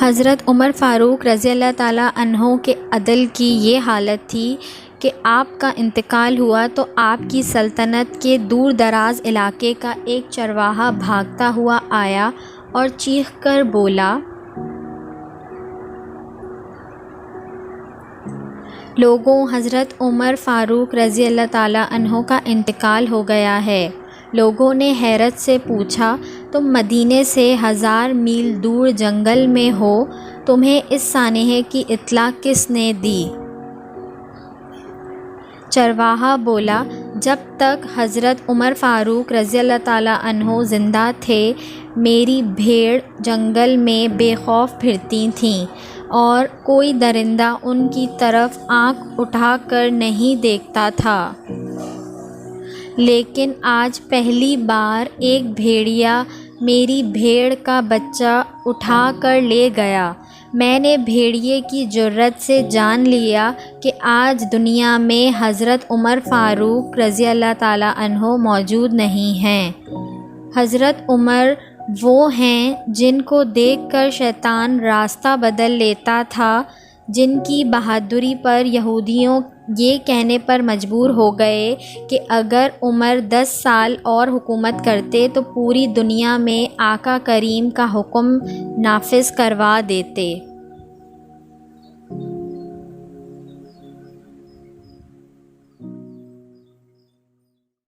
حضرت عمر فاروق رضی اللہ تعالیٰ عنہ کے عدل کی یہ حالت تھی کہ آپ کا انتقال ہوا تو آپ کی سلطنت کے دور دراز علاقے کا ایک چرواہا بھاگتا ہوا آیا اور چیخ کر بولا، لوگوں، حضرت عمر فاروق رضی اللہ تعالیٰ عنہ کا انتقال ہو گیا ہے۔ لوگوں نے حیرت سے پوچھا، تم مدینے سے 1000 میل دور جنگل میں ہو، تمہیں اس سانحے کی اطلاع کس نے دی؟ چرواہا بولا، جب تک حضرت عمر فاروق رضی اللہ تعالیٰ عنہ زندہ تھے میری بھیڑ جنگل میں بے خوف پھرتی تھیں اور کوئی درندہ ان کی طرف آنکھ اٹھا کر نہیں دیکھتا تھا، لیکن آج پہلی بار ایک بھیڑیا میری بھیڑ کا بچہ اٹھا کر لے گیا۔ میں نے بھیڑیے کی جرأت سے جان لیا کہ آج دنیا میں حضرت عمر فاروق رضی اللہ تعالیٰ عنہ موجود نہیں ہیں۔ حضرت عمر وہ ہیں جن کو دیکھ کر شیطان راستہ بدل لیتا تھا، جن کی بہادری پر یہودیوں یہ کہنے پر مجبور ہو گئے کہ اگر عمر 10 سال اور حکومت کرتے تو پوری دنیا میں آقا کریم کا حکم نافذ کروا دیتے۔